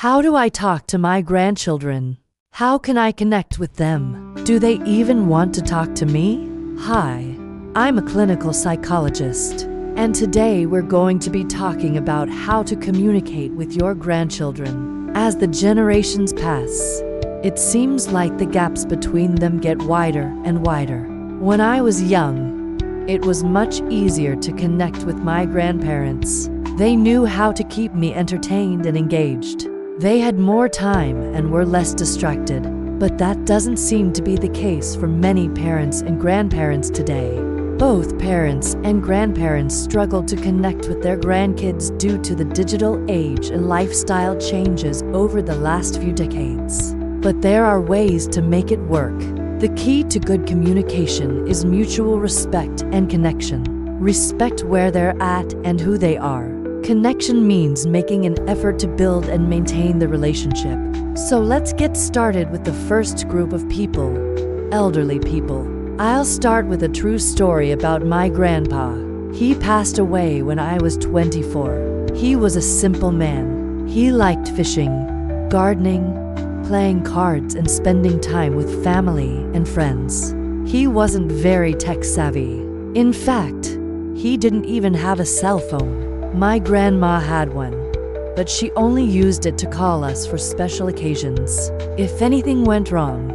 How do I talk to my grandchildren? How can I connect with them? Do they even want to talk to me? Hi, I'm a clinical psychologist, and today we're going to be talking about how to communicate with your grandchildren. As the generations pass, it seems like the gaps between them get wider and wider. When I was young, it was much easier to connect with my grandparents. They knew how to keep me entertained and engaged. They had more time and were less distracted, but that doesn't seem to be the case for many parents and grandparents today. Both parents and grandparents struggle to connect with their grandkids due to the digital age and lifestyle changes over the last few decades. But there are ways to make it work. The key to good communication is mutual respect and connection. Respect where they're at and who they are. Connection means making an effort to build and maintain the relationship. So let's get started with the first group of people, elderly people. I'll start with a true story about my grandpa. He passed away when I was 24. He was a simple man. He liked fishing, gardening, playing cards, and spending time with family and friends. He wasn't very tech-savvy. In fact, he didn't even have a cell phone. My grandma had one, but she only used it to call us for special occasions. If anything went wrong,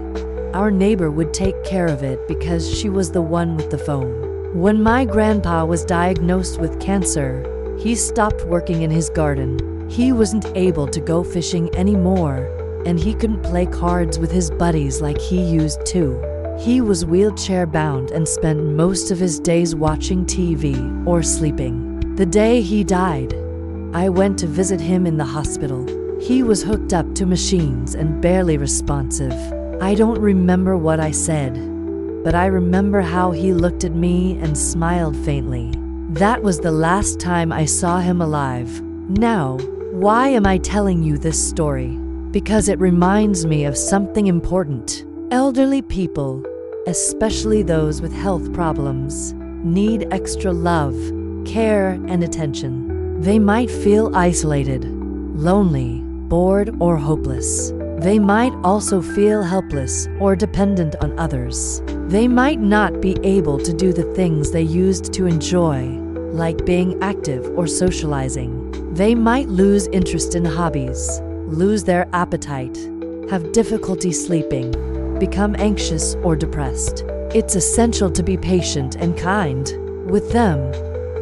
our neighbor would take care of it because she was the one with the phone. When my grandpa was diagnosed with cancer, he stopped working in his garden. He wasn't able to go fishing anymore, and he couldn't play cards with his buddies like he used to. He was wheelchair-bound and spent most of his days watching TV or sleeping. The day he died, I went to visit him in the hospital. He was hooked up to machines and barely responsive. I don't remember what I said, but I remember how he looked at me and smiled faintly. That was the last time I saw him alive. Now, why am I telling you this story? Because it reminds me of something important. Elderly people, especially those with health problems, need extra love, care, and attention. They might feel isolated, lonely, bored, or hopeless. They might also feel helpless or dependent on others. They might not be able to do the things they used to enjoy, like being active or socializing. They might lose interest in hobbies, lose their appetite, have difficulty sleeping, become anxious or depressed. It's essential to be patient and kind with them.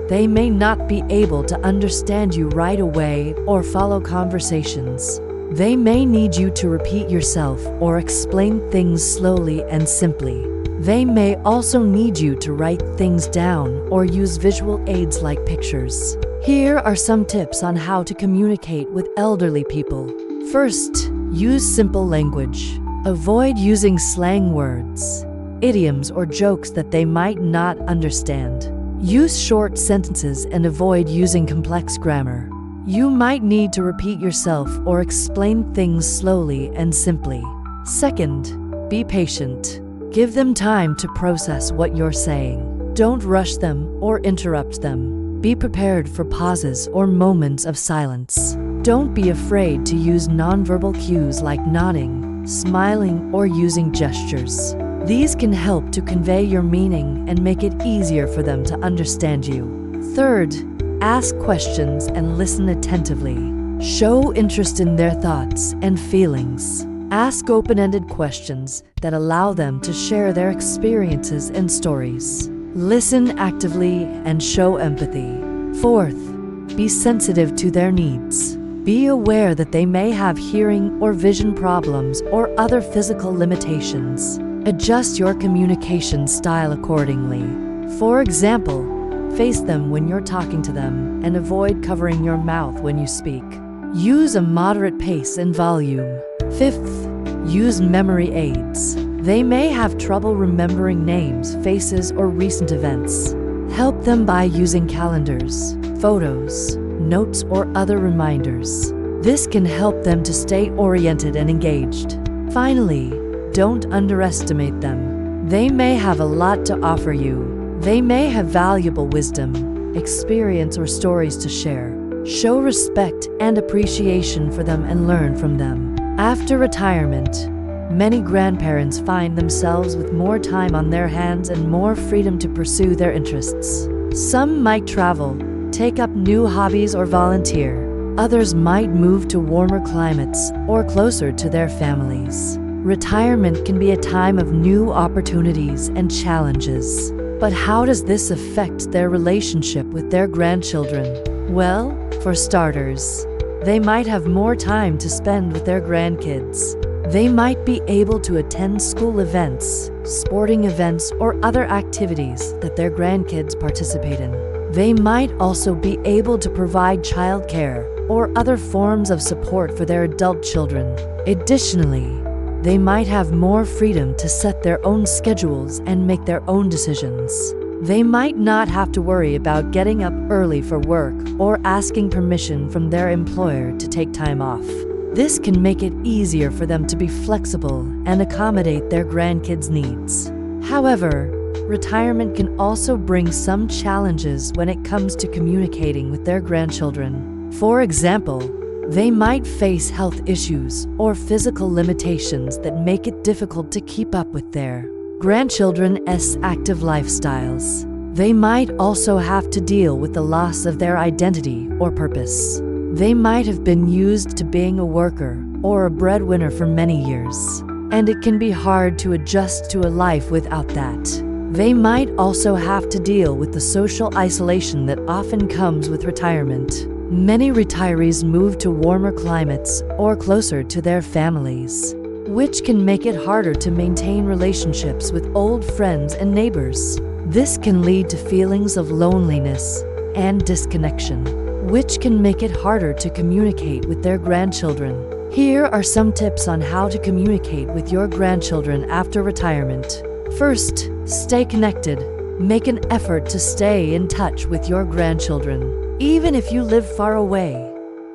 They may not be able to understand you right away or follow conversations. They may need you to repeat yourself or explain things slowly and simply. They may also need you to write things down or use visual aids like pictures. Here are some tips on how to communicate with elderly people. First, use simple language. Avoid using slang words, idioms, or jokes that they might not understand. Use short sentences and avoid using complex grammar. You might need to repeat yourself or explain things slowly and simply. Second, be patient. Give them time to process what you're saying. Don't rush them or interrupt them. Be prepared for pauses or moments of silence. Don't be afraid to use nonverbal cues like nodding, smiling, or using gestures. These can help to convey your meaning and make it easier for them to understand you. Third, ask questions and listen attentively. Show interest in their thoughts and feelings. Ask open-ended questions that allow them to share their experiences and stories. Listen actively and show empathy. Fourth, be sensitive to their needs. Be aware that they may have hearing or vision problems or other physical limitations. Adjust your communication style accordingly. For example, face them when you're talking to them and avoid covering your mouth when you speak. Use a moderate pace and volume. Fifth, use memory aids. They may have trouble remembering names, faces, or recent events. Help them by using calendars, photos, notes, or other reminders. This can help them to stay oriented and engaged. Finally, don't underestimate them. They may have a lot to offer you. They may have valuable wisdom, experience, or stories to share. Show respect and appreciation for them and learn from them. After retirement, many grandparents find themselves with more time on their hands and more freedom to pursue their interests. Some might travel, take up new hobbies, or volunteer. Others might move to warmer climates or closer to their families. Retirement can be a time of new opportunities and challenges. But how does this affect their relationship with their grandchildren? Well, for starters, they might have more time to spend with their grandkids. They might be able to attend school events, sporting events, or other activities that their grandkids participate in. They might also be able to provide childcare or other forms of support for their adult children. Additionally, they might have more freedom to set their own schedules and make their own decisions. They might not have to worry about getting up early for work or asking permission from their employer to take time off. This can make it easier for them to be flexible and accommodate their grandkids' needs. However, retirement can also bring some challenges when it comes to communicating with their grandchildren. For example, they might face health issues or physical limitations that make it difficult to keep up with their grandchildren's active lifestyles. They might also have to deal with the loss of their identity or purpose. They might have been used to being a worker or a breadwinner for many years, and it can be hard to adjust to a life without that. They might also have to deal with the social isolation that often comes with retirement. Many retirees move to warmer climates or closer to their families, which can make it harder to maintain relationships with old friends and neighbors. This can lead to feelings of loneliness and disconnection, which can make it harder to communicate with their grandchildren. Here are some tips on how to communicate with your grandchildren after retirement. First, stay connected. Make an effort to stay in touch with your grandchildren. Even if you live far away,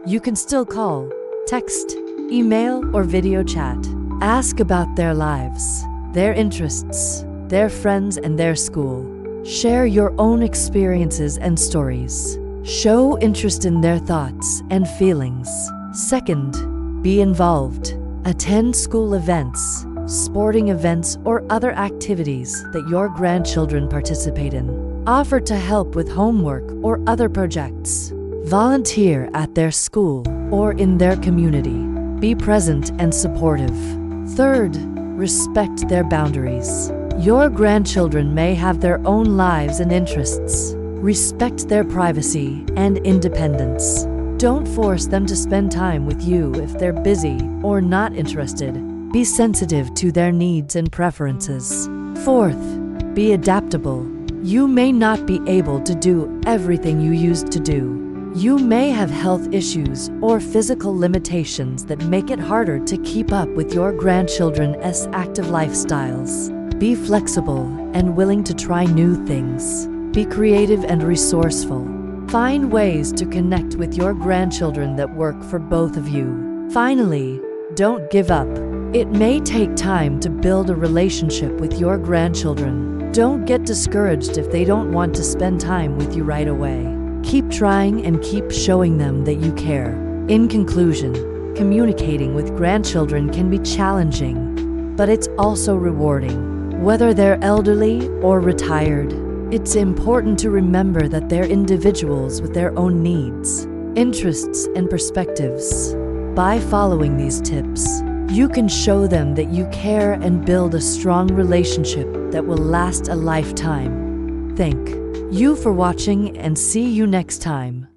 you can still call, text, email, or video chat. Ask about their lives, their interests, their friends, and their school. Share your own experiences and stories. Show interest in their thoughts and feelings. Second, be involved. Attend school events, sporting events, or other activities that your grandchildren participate in. Offer to help with homework or other projects. Volunteer at their school or in their community. Be present and supportive. Third, respect their boundaries. Your grandchildren may have their own lives and interests. Respect their privacy and independence. Don't force them to spend time with you if they're busy or not interested. Be sensitive to their needs and preferences. Fourth, be adaptable. You may not be able to do everything you used to do. You may have health issues or physical limitations that make it harder to keep up with your grandchildren's active lifestyles. Be flexible and willing to try new things. Be creative and resourceful. Find ways to connect with your grandchildren that work for both of you. Finally, don't give up. It may take time to build a relationship with your grandchildren. Don't get discouraged if they don't want to spend time with you right away. Keep trying and keep showing them that you care. In conclusion, communicating with grandchildren can be challenging, but it's also rewarding. Whether they're elderly or retired, it's important to remember that they're individuals with their own needs, interests, and perspectives. By following these tips, you can show them that you care and build a strong relationship that will last a lifetime. Thank you for watching and see you next time.